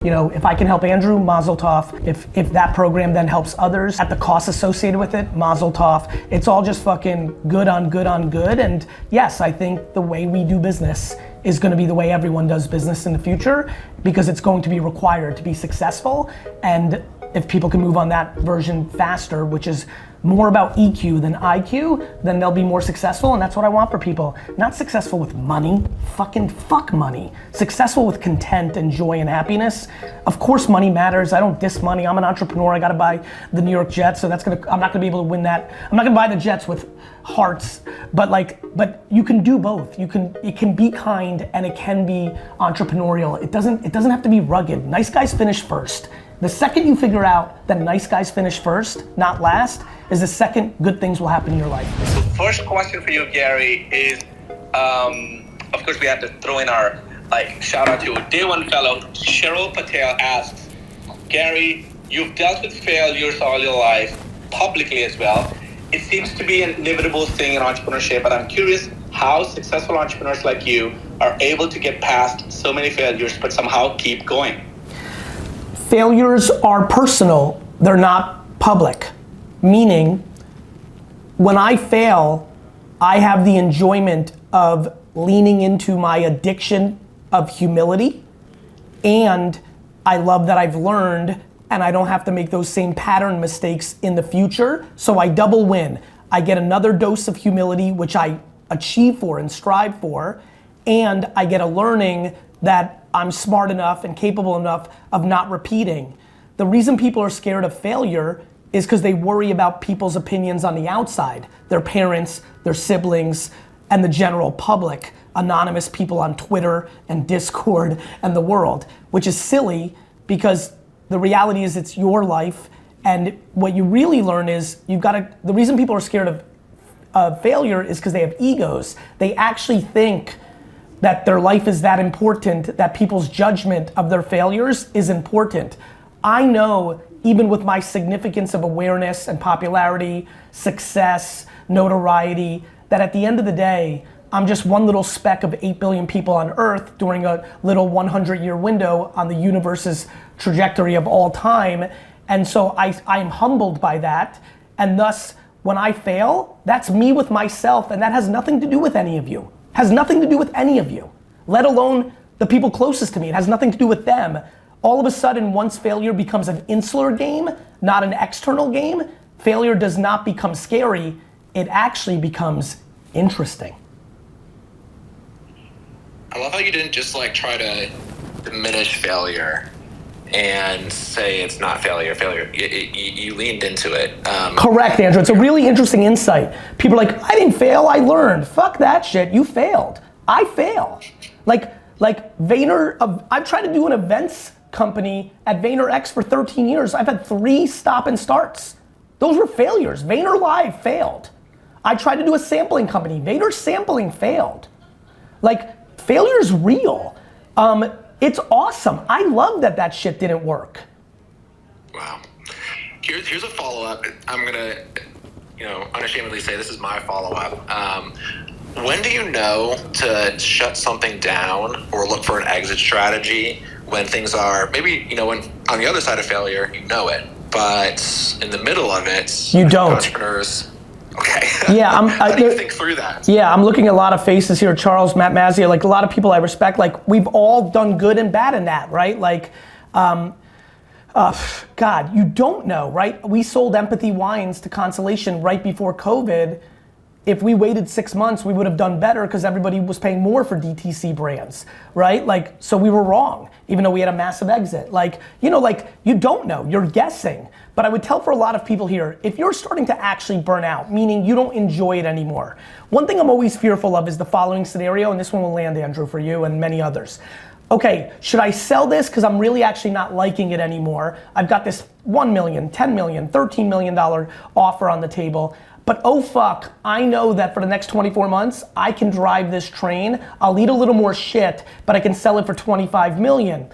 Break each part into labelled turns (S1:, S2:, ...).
S1: You know, if I can help Andrew, mazel tov. If that program then helps others at the cost associated with it, mazel tov. It's all just fucking good on good on good. And yes, I think the way we do business is gonna be the way everyone does business in the future, because it's going to be required to be successful. And if people can move on that version faster, which is more about EQ than IQ, then they'll be more successful, and that's what I want for people. Not successful with money, fucking fuck money. Successful with content and joy and happiness. Of course money matters, I don't diss money, I'm an entrepreneur, I gotta buy the New York Jets, so I'm not gonna be able to win that. I'm not gonna buy the Jets with hearts, but you can do both. It can be kind and it can be entrepreneurial. It doesn't have to be rugged. Nice guys finish first. The second you figure out that nice guys finish first, not last, is the second good things will happen in your life.
S2: So first question for you, Gary, is, of course we have to throw in our shout out to day one fellow, Cheryl Patel asks, Gary, you've dealt with failures all your life, publicly as well. It seems to be an inevitable thing in entrepreneurship, but I'm curious how successful entrepreneurs like you are able to get past so many failures, but somehow keep going.
S1: Failures are personal, they're not public. Meaning, when I fail, I have the enjoyment of leaning into my addiction of humility, and I love that I've learned and I don't have to make those same pattern mistakes in the future, so I double win. I get another dose of humility, which I achieve for and strive for, and I get a learning that I'm smart enough and capable enough of not repeating. The reason people are scared of failure is because they worry about people's opinions on the outside, their parents, their siblings, and the general public, anonymous people on Twitter and Discord and the world, which is silly because the reality is it's your life, and what you really learn is the reason people are scared of failure is because they have egos. They actually think that their life is that important, that people's judgment of their failures is important. I know, even with my significance of awareness and popularity, success, notoriety, that at the end of the day, I'm just one little speck of 8 billion people on Earth during a little 100-year window on the universe's trajectory of all time. And so I'm humbled by that. And thus, when I fail, that's me with myself, and that has nothing to do with any of you. Has nothing to do with any of you, let alone the people closest to me. It has nothing to do with them. All of a sudden, once failure becomes an insular game, not an external game, failure does not become scary. It actually becomes interesting.
S3: I love how you didn't just try to diminish failure and say it's not failure. You leaned into it.
S1: Correct, Andrew. It's a really interesting insight. People are like, I didn't fail, I learned. Fuck that shit, you failed. I fail. Like Vayner, I've tried to do an events company at VaynerX for 13 years. I've had 3 stop and starts. Those were failures. Vayner Live failed. I tried to do a sampling company. Vayner Sampling failed. Failure is real. It's awesome. I love that shit didn't work.
S3: Wow. Here's a follow-up. I'm gonna, unashamedly say this is my follow-up. When do you know to shut something down or look for an exit strategy when things are maybe, when on the other side of failure, you know it, but in the middle of it,
S1: you don't.
S3: Entrepreneurs. Okay.
S1: Yeah,
S3: how do you think through that?
S1: Yeah, I'm looking at a lot of faces here. Charles, Matt Mazia, a lot of people I respect. We've all done good and bad in that, right? God, you don't know, right? We sold Empathy Wines to Constellation right before COVID. If we waited 6 months, we would have done better because everybody was paying more for DTC brands, right? So we were wrong, even though we had a massive exit. You don't know, you're guessing. But I would tell for a lot of people here, if you're starting to actually burn out, meaning you don't enjoy it anymore, one thing I'm always fearful of is the following scenario, and this one will land, Andrew, for you and many others. Okay, should I sell this because I'm really actually not liking it anymore? I've got this $1 million, $10 million, $13 million offer on the table. But oh fuck, I know that for the next 24 months, I can drive this train. I'll eat a little more shit, but I can sell it for 25 million.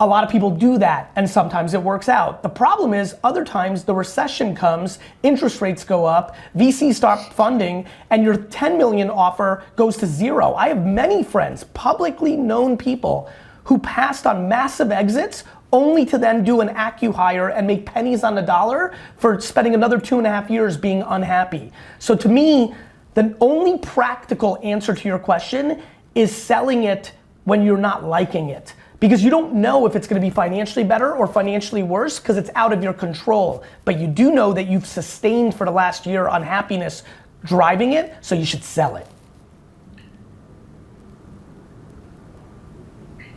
S1: A lot of people do that, and sometimes it works out. The problem is, other times the recession comes, interest rates go up, VCs stop funding, and your 10 million offer goes to zero. I have many friends, publicly known people, who passed on massive exits only to then do an acqui-hire and make pennies on the dollar for spending another 2.5 years being unhappy. So to me, the only practical answer to your question is selling it when you're not liking it. Because you don't know if it's gonna be financially better or financially worse because it's out of your control. But you do know that you've sustained for the last year unhappiness driving it, so you should sell it.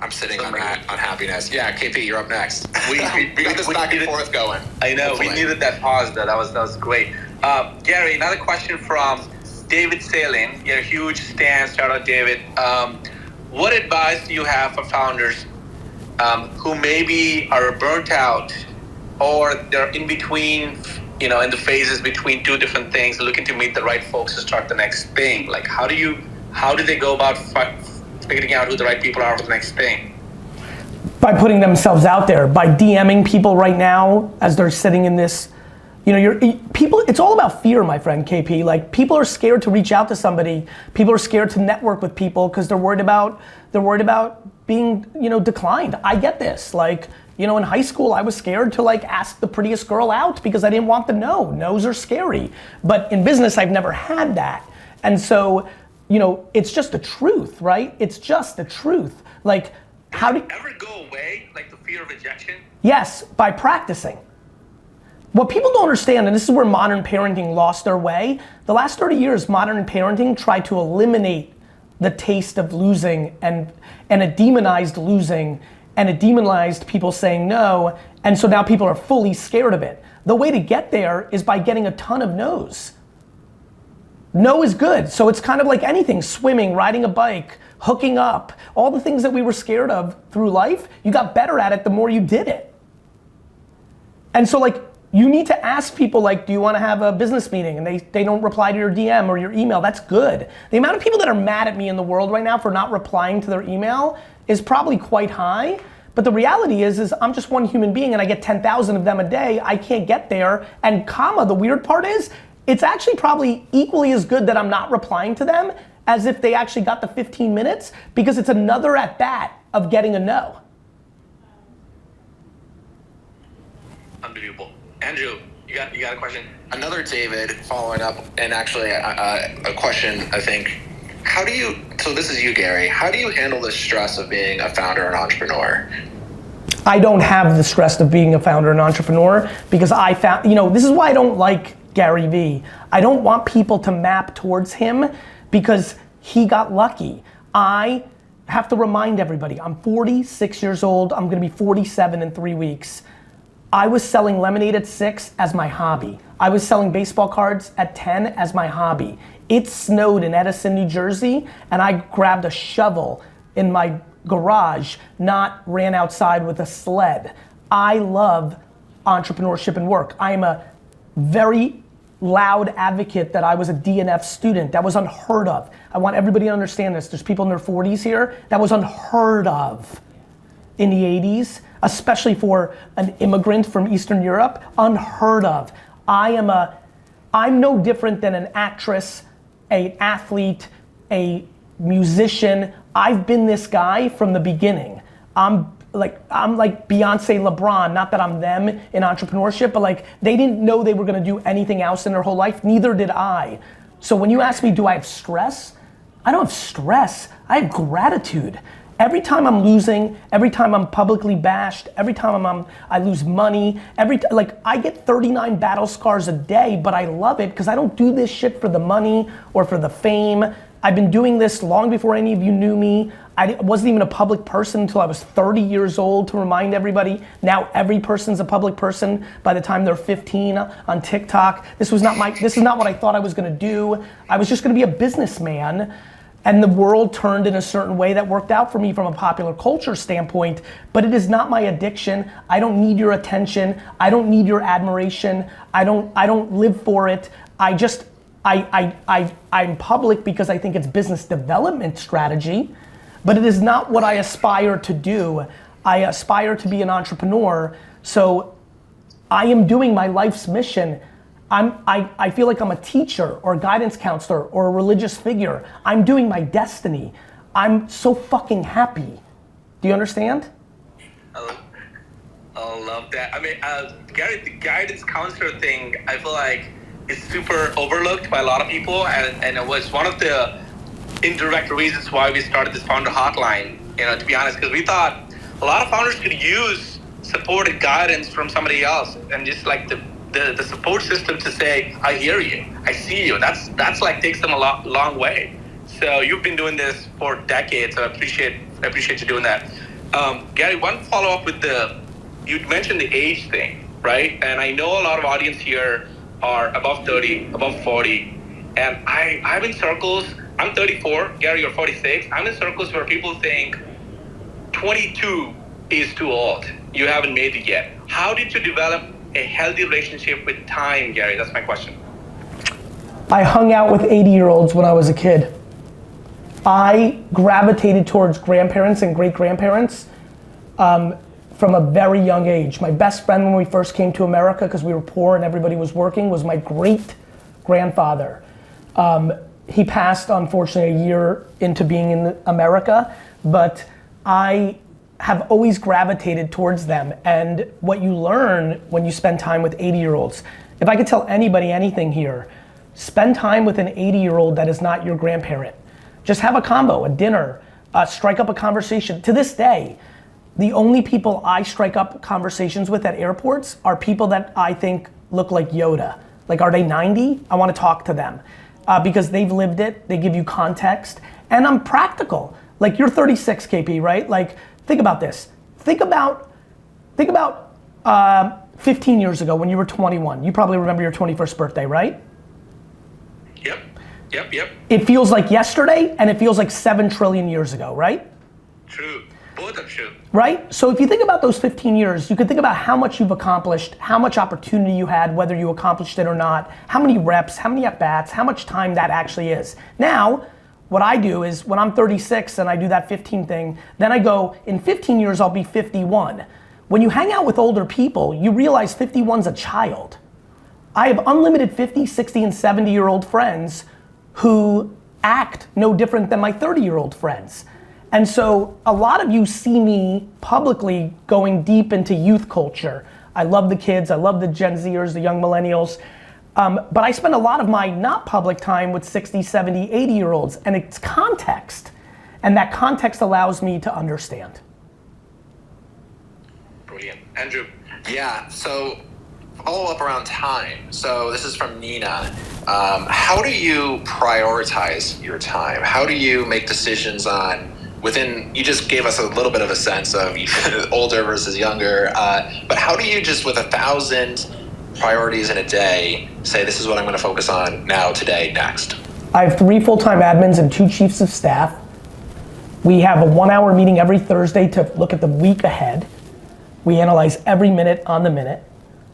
S3: I'm sitting on that unhappiness. Yeah, KP, you're up next.
S2: We
S3: got this back and forth going.
S2: I know,
S3: Hopefully.
S2: we needed that pause though. That was great. Gary, another question from David Salin. You're a huge stan. Shout out, David. What advice do you have for founders who maybe are burnt out or they're in between, in the phases between two different things, looking to meet the right folks to start the next thing? Like, how do they go about figuring out who the right people are for the next thing?
S1: By putting themselves out there, by DMing people right now as they're sitting in this, people, it's all about fear, my friend KP. Like, people are scared to reach out to somebody. People are scared to network with people because they're worried about being, declined. I get this. Like, in high school, I was scared to ask the prettiest girl out because I didn't want the no. No's are scary. But in business, I've never had that. And so, it's just the truth, right? It's just the truth. Like, how do you
S2: ever go away, like the fear of rejection?
S1: Yes, by practicing. What people don't understand, and this is where modern parenting lost their way, the last 30 years, modern parenting tried to eliminate the taste of losing and it demonized losing and it demonized people saying no, and so now people are fully scared of it. The way to get there is by getting a ton of no's. No is good, so it's kind of like anything, swimming, riding a bike, hooking up, all the things that we were scared of through life, you got better at it the more you did it. And so you need to ask people do you want to have a business meeting? And they don't reply to your DM or your email, that's good. The amount of people that are mad at me in the world right now for not replying to their email is probably quite high. But the reality is I'm just one human being and I get 10,000 of them a day, I can't get there. And the weird part is, it's actually probably equally as good that I'm not replying to them as if they actually got the 15 minutes because it's another at bat of getting a no.
S2: Unbelievable. Andrew, you got a question?
S3: Another David following up, and actually a question, I think. So this is you, Gary. How do you handle the stress of being a founder and entrepreneur?
S1: I don't have the stress of being a founder and entrepreneur because I found, this is why I don't like GaryVee. I don't want people to map towards him because he got lucky. I have to remind everybody, I'm 46 years old, I'm gonna be 47 in 3 weeks. I was selling lemonade at 6 as my hobby. I was selling baseball cards at 10 as my hobby. It snowed in Edison, New Jersey, and I grabbed a shovel in my garage, not ran outside with a sled. I love entrepreneurship and work. I am a very loud advocate that I was a DNF student. That was unheard of. I want everybody to understand this. There's people in their 40s here. That was unheard of in the 80s, especially for an immigrant from Eastern Europe. Unheard of. I'm no different than an actress, an athlete, a musician. I've been this guy from the beginning. I'm like Beyonce, LeBron, not that I'm them in entrepreneurship, but they didn't know they were gonna do anything else in their whole life, neither did I. So when you ask me, do I have stress? I don't have stress, I have gratitude. Every time I'm losing, every time I'm publicly bashed, every time I lose money, I get 39 battle scars a day, but I love it because I don't do this shit for the money or for the fame. I've been doing this long before any of you knew me. I wasn't even a public person until I was 30 years old, to remind everybody. Now every person's a public person by the time they're 15 on TikTok. This is not what I thought I was gonna do. I was just gonna be a businessman, and the world turned in a certain way that worked out for me from a popular culture standpoint, but it is not my addiction. I don't need your attention. I don't need your admiration. I don't live for it. I'm public because I think it's business development strategy, but it is not what I aspire to do. I aspire to be an entrepreneur, so I am doing my life's mission. I feel like I'm a teacher or a guidance counselor or a religious figure. I'm doing my destiny. I'm so fucking happy Do you understand?
S2: I love that. I mean, Gary, the guidance counselor thing, I feel like is super overlooked by a lot of people, and it was one of the indirect reasons why we started this founder hotline. You know, to be honest, because we thought a lot of founders could use support and guidance from somebody else, and just like the support system to say, I hear you, I see you. That's like takes them a long way. So you've been doing this for decades, so I appreciate you doing that. Gary, one follow up with you mentioned the age thing, right? And I know a lot of audience here are above 30, above 40, and I'm in circles. I'm 34, Gary, you're 46. I'm in circles where people think 22 is too old. You haven't made it yet. How did you develop a healthy relationship with time, Gary? That's my question.
S1: I hung out with 80-year-olds when I was a kid. I gravitated towards grandparents and great-grandparents from a very young age. My best friend when we first came to America, because we were poor and everybody was working, was my great-grandfather. He passed, unfortunately, a year into being in America, but I have always gravitated towards them. And what you learn when you spend time with 80-year-olds, if I could tell anybody anything here, spend time with an 80-year-old that is not your grandparent. Just have a combo, a dinner, strike up a conversation. To this day, the only people I strike up conversations with at airports are people that I think look like Yoda. Like, are they 90? I want to talk to them because they've lived it, they give you context, and I'm practical. Like, you're 36, KP, right? Like, think about this. Think about 15 years ago when you were 21. You probably remember your 21st birthday, right?
S2: Yep.
S1: It feels like yesterday, and it feels like 7 trillion years ago, right?
S2: True. Both are true.
S1: Right? So if you think about those 15 years, you could think about how much you've accomplished, how much opportunity you had, whether you accomplished it or not, how many reps, how many at-bats, how much time that actually is. Now, what I do is when I'm 36 and I do that 15 thing, then I go, in 15 years I'll be 51. When you hang out with older people, you realize 51's a child. I have unlimited 50, 60, and 70-year-old friends who act no different than my 30-year-old friends. And so a lot of you see me publicly going deep into youth culture. I love the kids, I love the Gen Zers, the young millennials, but I spend a lot of my not public time with 60, 70, 80-year-olds, and it's context. And that context allows me to understand.
S2: Brilliant. Andrew.
S3: Yeah, so follow up around time. So this is from Nina. How do you prioritize your time? How do you make decisions on you just gave us a little bit of a sense of older versus younger, but how do you just with 1,000 priorities in a day say this is what I'm going to focus on now, today, next?
S1: I have 3 full-time admins and 2 chiefs of staff. We have a 1-hour meeting every Thursday to look at the week ahead. We analyze every minute on the minute.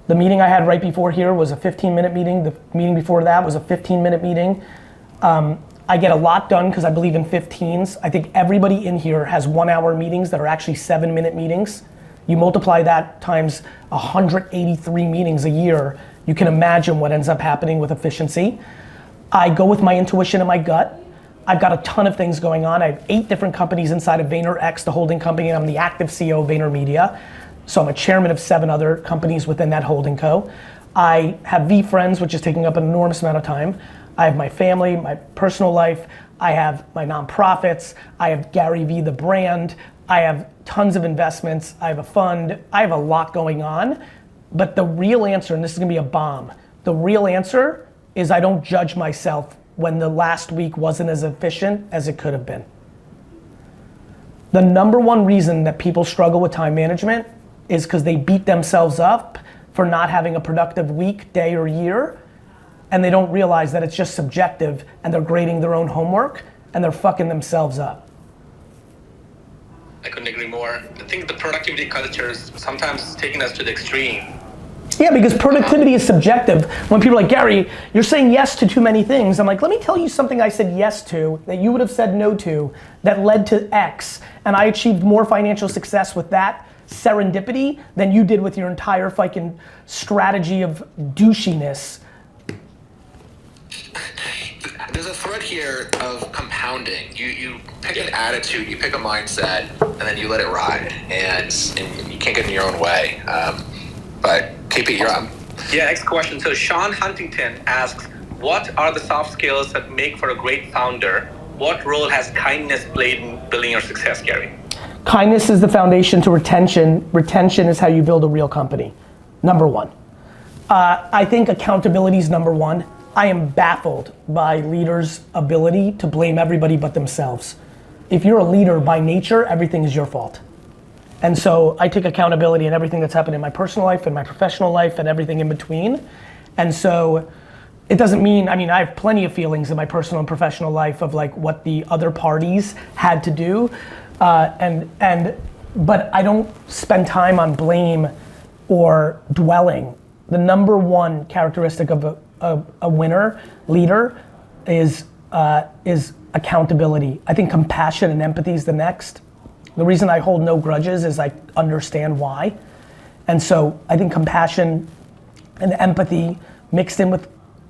S1: The meeting I had right before here was a 15-minute meeting. The meeting before that was a 15-minute meeting. I get a lot done because I believe in 15s. I think everybody in here has 1-hour meetings that are actually 7-minute meetings. You multiply that times 183 meetings a year, you can imagine what ends up happening with efficiency. I go with my intuition and my gut. I've got a ton of things going on. I have 8 different companies inside of VaynerX, the holding company, and I'm the active CEO of VaynerMedia. So I'm a chairman of 7 other companies within that holding co. I have VeeFriends, which is taking up an enormous amount of time. I have my family, my personal life. I have my nonprofits. I have GaryVee, the brand. I have tons of investments. I have a fund. I have a lot going on. But the real answer, and this is gonna be a bomb, the real answer is I don't judge myself when the last week wasn't as efficient as it could have been. The number one reason that people struggle with time management is because they beat themselves up for not having a productive week, day, or year, and they don't realize that it's just subjective and they're grading their own homework and they're fucking themselves up.
S2: I couldn't agree more. I think the productivity culture is sometimes taking us to the extreme.
S1: Yeah, because productivity is subjective. When people are like, Gary, you're saying yes to too many things. I'm like, let me tell you something I said yes to that you would have said no to that led to X. And I achieved more financial success with that serendipity than you did with your entire fucking strategy of douchiness.
S3: There's a thread here of compounding. You pick an attitude, you pick a mindset, and then you let it ride, and you can't get in your own way. But KP, you're up.
S2: Yeah, next question. So Sean Huntington asks, what are the soft skills that make for a great founder? What role has kindness played in building your success, Gary?
S1: Kindness is the foundation to retention. Retention is how you build a real company. Number one. I think accountability is number one. I am baffled by leaders' ability to blame everybody but themselves. If you're a leader by nature, everything is your fault. And so I take accountability in everything that's happened in my personal life and my professional life and everything in between. And so it doesn't mean, I have plenty of feelings in my personal and professional life of like what the other parties had to do. But I don't spend time on blame or dwelling. The number one characteristic of a winner leader is accountability. I think compassion and empathy is the next. The reason I hold no grudges is I understand why. And so I think compassion and empathy mixed in with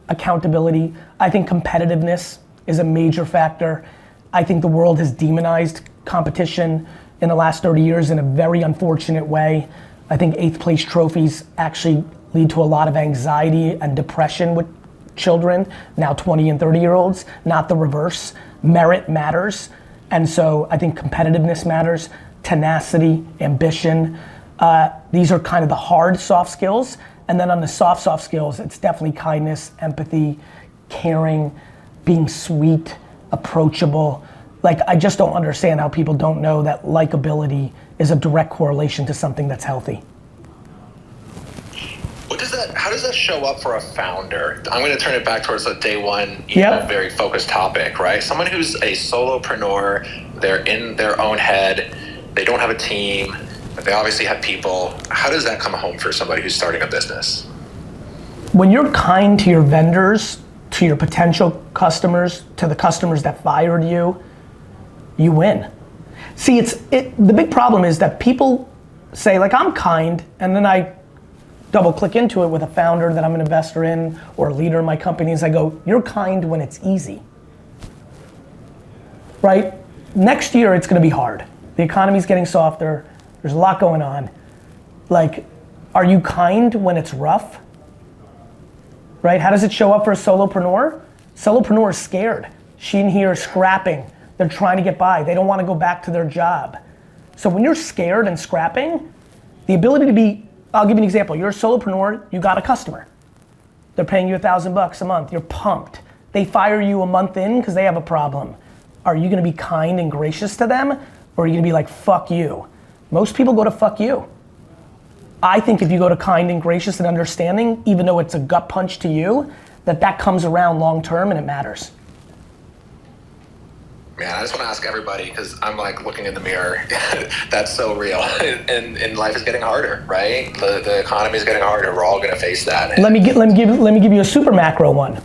S1: accountability. I think competitiveness is a major factor. I think the world has demonized competition in the last 30 years in a very unfortunate way. I think 8th place trophies actually lead to a lot of anxiety and depression with children, now 20 and 30-year-olds, not the reverse. Merit matters. And so I think competitiveness matters, tenacity, ambition. These are kind of the hard soft skills. And then on the soft skills, it's definitely kindness, empathy, caring, being sweet, approachable. Like, I just don't understand how people don't know that likability is a direct correlation to something that's healthy.
S3: How does that show up for a founder? I'm going to turn it back towards the day one, very focused topic, right? Someone who's a solopreneur, they're in their own head, they don't have a team, but they obviously have people. How does that come home for somebody who's starting a business?
S1: When you're kind to your vendors, to your potential customers, to the customers that fired you, you win. See, the big problem is that people say, like, I'm kind, and then I double click into it with a founder that I'm an investor in or a leader in my companies. I go, you're kind when it's easy, right? Next year, it's gonna be hard. The economy's getting softer. There's a lot going on. Like, are you kind when it's rough? Right, how does it show up for a solopreneur? Solopreneur is scared. She and he are scrapping. They're trying to get by. They don't wanna go back to their job. So when you're scared and scrapping, the ability to be, I'll give you an example. You're a solopreneur, you got a customer. They're paying you $1,000 a month, you're pumped. They fire you a month in because they have a problem. Are you gonna be kind and gracious to them? Or are you gonna be like, fuck you? Most people go to fuck you. I think if you go to kind and gracious and understanding, even though it's a gut punch to you, that comes around long term and it matters.
S3: Man, I just want to ask everybody, because I'm like looking in the mirror. That's so real. And life is getting harder, right? The economy is getting harder. We're all going to face that.
S1: Let me give you a super macro one.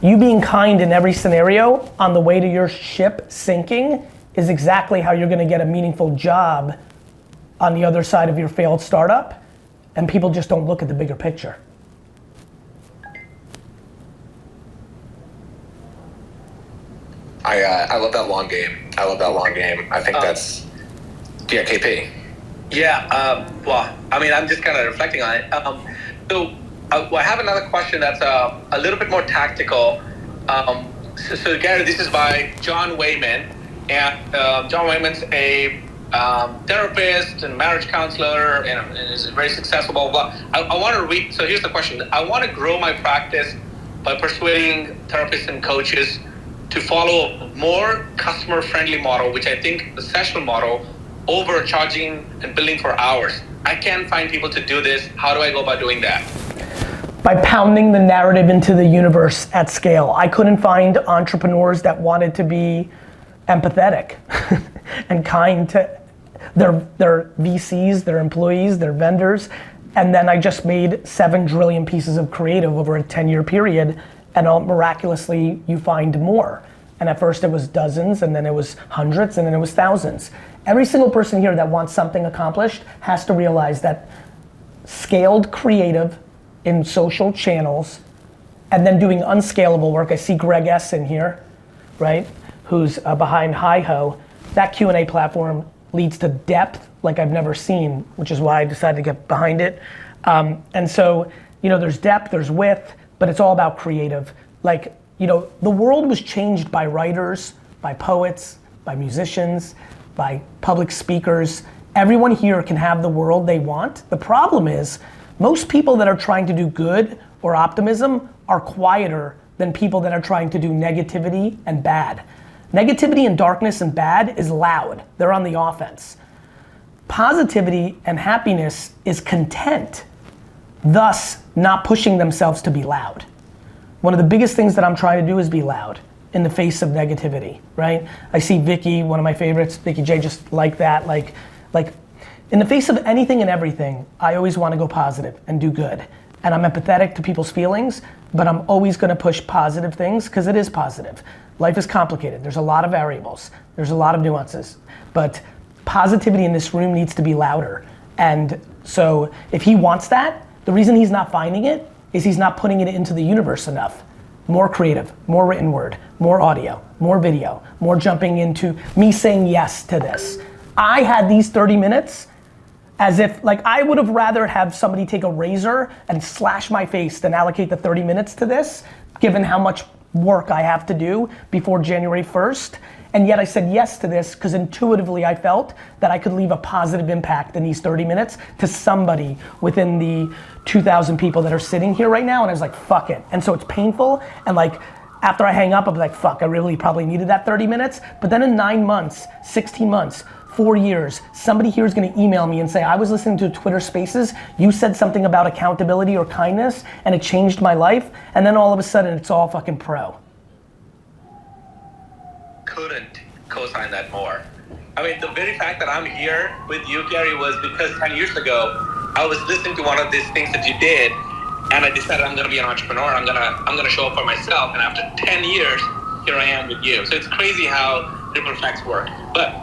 S1: You being kind in every scenario on the way to your ship sinking is exactly how you're going to get a meaningful job on the other side of your failed startup, and people just don't look at the bigger picture.
S3: I love that long game. I think that's, KP.
S2: Yeah, well, I'm just kind of reflecting on it. So I have another question that's a little bit more tactical. So Gary, this is by John Wayman. And John Wayman's a therapist and marriage counselor and is very successful, blah, blah, blah. I want to read, so here's the question. I want to grow my practice by persuading therapists and coaches to follow a more customer-friendly model, which I think the session model, over charging and billing for hours. I can't find people to do this. How do I go about doing that?
S1: By pounding the narrative into the universe at scale. I couldn't find entrepreneurs that wanted to be empathetic and kind to their VCs, their employees, their vendors. And then I just made 7 trillion pieces of creative over a 10-year period, and miraculously you find more. And at first it was dozens, and then it was hundreds, and then it was thousands. Every single person here that wants something accomplished has to realize that scaled creative in social channels and then doing unscalable work. I see Greg S in here. right? Who's behind Hi-Ho. That Q&A platform leads to depth like I've never seen, which is why I decided to get behind it. And so, there's depth, there's width, but it's all about creative. Like, the world was changed by writers, by poets, by musicians, by public speakers. Everyone here can have the world they want. The problem is, most people that are trying to do good or optimism are quieter than people that are trying to do negativity and bad. Negativity and darkness and bad is loud. They're on the offense. Positivity and happiness is content, thus not pushing themselves to be loud. One of the biggest things that I'm trying to do is be loud in the face of negativity, right? I see Vicky, one of my favorites, Vicky J, just like that, like in the face of anything and everything, I always want to go positive and do good. And I'm empathetic to people's feelings, but I'm always going to push positive things because it is positive. Life is complicated. There's a lot of variables. There's a lot of nuances. But positivity in this room needs to be louder. And so if he wants that, the reason he's not finding it is he's not putting it into the universe enough. More creative, more written word, more audio, more video, more jumping into me saying yes to this. I had these 30 minutes as if, I would have rather have somebody take a razor and slash my face than allocate the 30 minutes to this, given how much work I have to do before January 1st. And yet I said yes to this because intuitively I felt that I could leave a positive impact in these 30 minutes to somebody within the 2,000 people that are sitting here right now. And I was like, fuck it. And so it's painful. And after I hang up, I'll be like, fuck, I really probably needed that 30 minutes. But then in 9 months, 16 months, 4 years, somebody here is gonna email me and say, I was listening to Twitter Spaces, you said something about accountability or kindness, and it changed my life, and then all of a sudden it's all fucking pro.
S2: Couldn't co-sign that more. I mean, the very fact that I'm here with you, Gary, was because 10 years ago, I was listening to one of these things that you did, and I decided I'm gonna be an entrepreneur, I'm gonna show up for myself, and after 10 years, here I am with you. So it's crazy how ripple effects work. But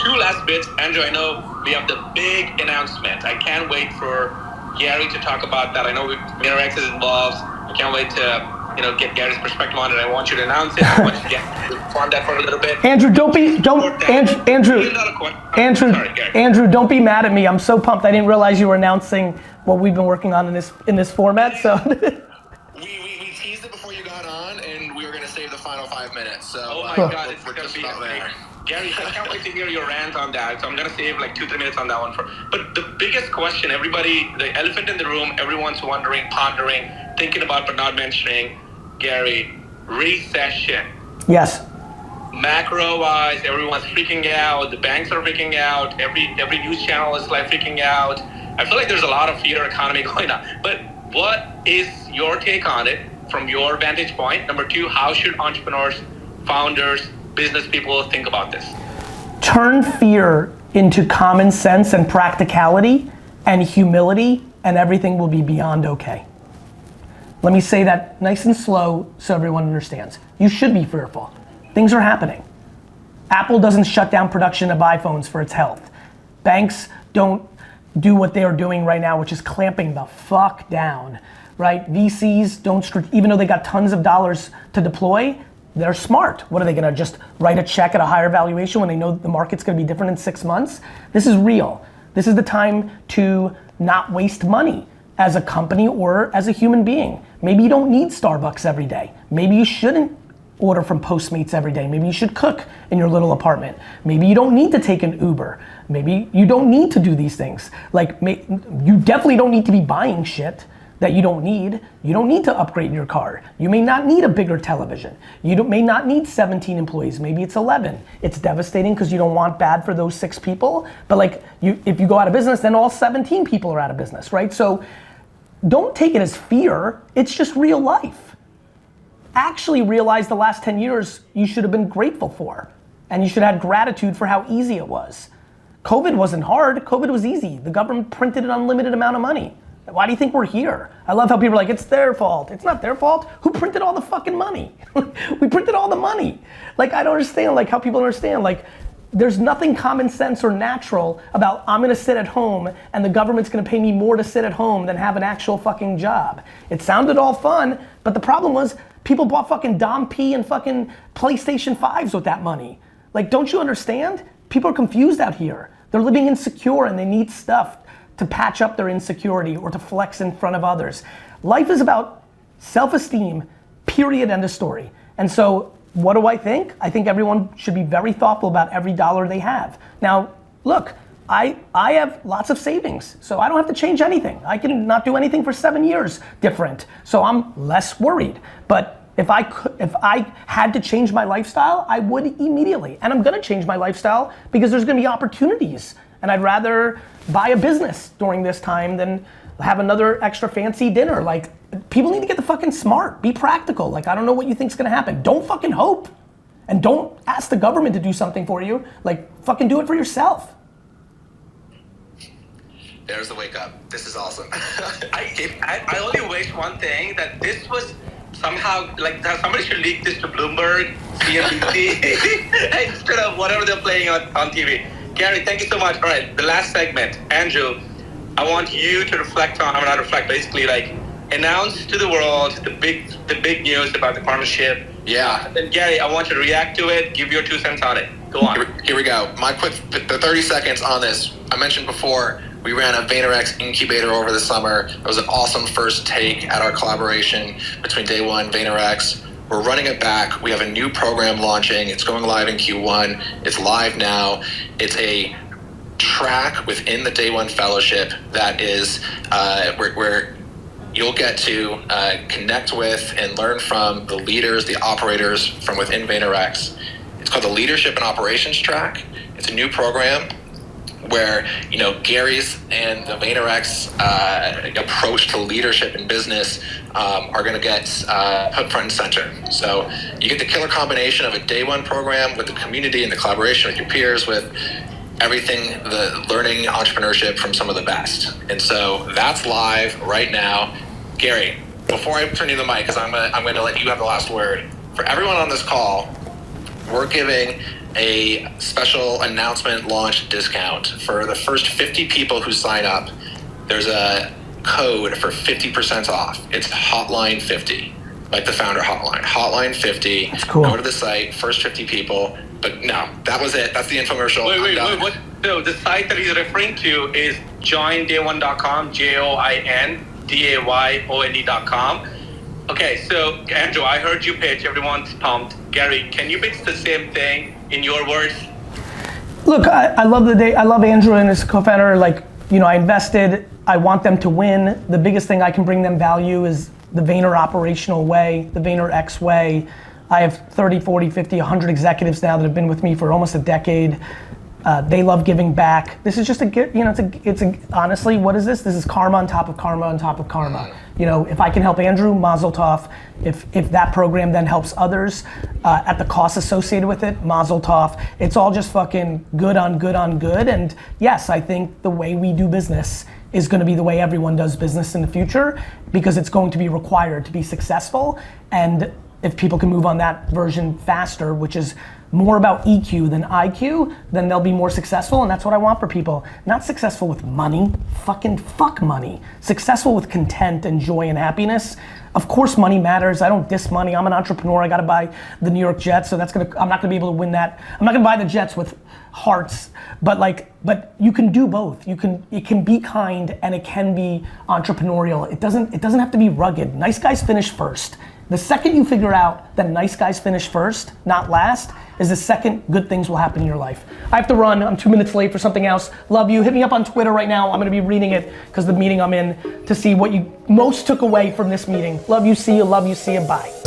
S2: 2 last bits. Andrew, I know we have the big announcement. I can't wait for Gary to talk about that. I know VaynerX is involved. I can't wait to get Gary's perspective on it. I want you to announce it. I want you to fund that for a little bit.
S1: Andrew, Andrew, don't be mad at me. I'm so pumped. I didn't realize you were announcing what we've been working on in this format. So
S3: we teased it before you got on, and we were gonna save the final 5 minutes. So
S2: oh my God, it's gonna be there. Gary, I can't wait to hear your rant on that. So I'm gonna save 2-3 minutes on that one. But the biggest question, the elephant in the room, everyone's wondering, pondering, thinking about, but not mentioning, Gary, recession.
S1: Yes.
S2: Macro-wise, everyone's freaking out. The banks are freaking out. Every news channel is freaking out. I feel like there's a lot of fear economy going on. But what is your take on it from your vantage point? Number 2, how should entrepreneurs, founders, business people think about this?
S1: Turn fear into common sense and practicality and humility, and everything will be beyond okay. Let me say that nice and slow so everyone understands. You should be fearful. Things are happening. Apple doesn't shut down production of iPhones for its health. Banks don't do what they are doing right now, which is clamping the fuck down, right? VCs don't, even though they got tons of dollars to deploy, they're smart. What are they gonna just write a check at a higher valuation when they know the market's gonna be different in 6 months? This is real. This is the time to not waste money as a company or as a human being. Maybe you don't need Starbucks every day. Maybe you shouldn't order from Postmates every day. Maybe you should cook in your little apartment. Maybe you don't need to take an Uber. Maybe you don't need to do these things. You definitely don't need to be buying shit that you don't need. You don't need to upgrade your car. You may not need a bigger television. You may not need 17 employees. Maybe it's 11. It's devastating because you don't want bad for those 6 people. But if you go out of business, then all 17 people are out of business, right? So don't take it as fear. It's just real life. Actually realize the last 10 years you should have been grateful for. And you should have had gratitude for how easy it was. COVID wasn't hard. COVID was easy. The government printed an unlimited amount of money. Why do you think we're here? I love how people are like, it's their fault. It's not their fault. Who printed all the fucking money? We printed all the money. I don't understand how people understand. there's nothing common sense or natural about I'm gonna sit at home and the government's gonna pay me more to sit at home than have an actual fucking job. It sounded all fun, but the problem was people bought fucking Dom P and fucking PlayStation 5s with that money. Like, don't you understand? People are confused out here. They're living insecure and they need stuff to patch up their insecurity or to flex in front of others. Life is about self-esteem, period, end of story. And so, what do I think? I think everyone should be very thoughtful about every dollar they have. Now, look, I have lots of savings, so I don't have to change anything. I can not do anything for 7 years different, so I'm less worried. But if I had to change my lifestyle, I would immediately. And I'm gonna change my lifestyle because there's gonna be opportunities. And I'd rather buy a business during this time than have another extra fancy dinner. Like, people need to get the fucking smart, be practical. Like, I don't know what you think's gonna happen. Don't fucking hope. And don't ask the government to do something for you. Like, fucking do it for yourself.
S3: There's the wake up. This is awesome.
S2: I only wish one thing, that this was somehow, like, that somebody should leak this to Bloomberg, CNBC, instead of whatever they're playing on TV. Gary, thank you so much. All right, the last segment. Andrew, I want you to reflect on, not reflect, basically like announce to the world the big news about the partnership.
S3: Yeah.
S2: And then Gary, I want you to react to it, give your 2 cents on it. Go on.
S3: Here we go. The 30 seconds on this. I mentioned before, we ran a VaynerX incubator over the summer. It was an awesome first take at our collaboration between Day One, VaynerX. We're running it back. We have a new program launching. It's going live in Q1. It's live now. It's a track within the Day One Fellowship that is where you'll get to connect with and learn from the leaders, the operators from within VaynerX. It's called the Leadership and Operations Track. It's a new program where, you know, Gary's and the VaynerX approach to leadership and business are going to get put front and center. So you get the killer combination of a Day One program with the community and the collaboration with your peers, with everything, the learning entrepreneurship from some of the best. And so that's live right now. Gary, before I turn you the mic, because I'm going to let you have the last word. For everyone on this call, we're giving a special announcement launch discount for the first 50 people who sign up. There's a code for 50% off. It's Hotline 50, like the founder Hotline. Hotline 50.
S1: That's cool.
S3: Go to the site, first 50 people. But no, that was it. That's the infomercial.
S2: Wait. What? No, the site that he's referring to is joinday1.com, joindayon.com. Okay, so Andrew, I heard you pitch. Everyone's pumped. Gary, can you pitch the same thing in your words?
S1: Look, I love I love Andrew and his co-founder. Like, you know, I invested. I want them to win. The biggest thing I can bring them value is the Vayner operational way, the VaynerX way. I have 30, 40, 50, 100 executives now that have been with me for almost a decade. They love giving back. This is just honestly, what is this? This is karma on top of karma on top of karma. You know, if I can help Andrew, mazel tov. If that program then helps others at the cost associated with it, mazel tov. It's all just fucking good on good on good. And yes, I think the way we do business is gonna be the way everyone does business in the future, because it's going to be required to be successful. And if people can move on that version faster, which is more about EQ than IQ, then they'll be more successful, and that's what I want for people. Not successful with money, fucking fuck money. Successful with content and joy and happiness. Of course money matters, I don't diss money. I'm an entrepreneur, I gotta buy the New York Jets, so I'm not gonna be able to win that. I'm not gonna buy the Jets with hearts, but you can do both. It can be kind and it can be entrepreneurial. It doesn't have to be rugged. Nice guys finish first. The second you figure out that nice guys finish first, not last, is the second good things will happen in your life. I have to run, I'm 2 minutes late for something else. Love you, hit me up on Twitter right now. I'm gonna be reading it because the meeting I'm in, to see what you most took away from this meeting. Love you, see you, bye.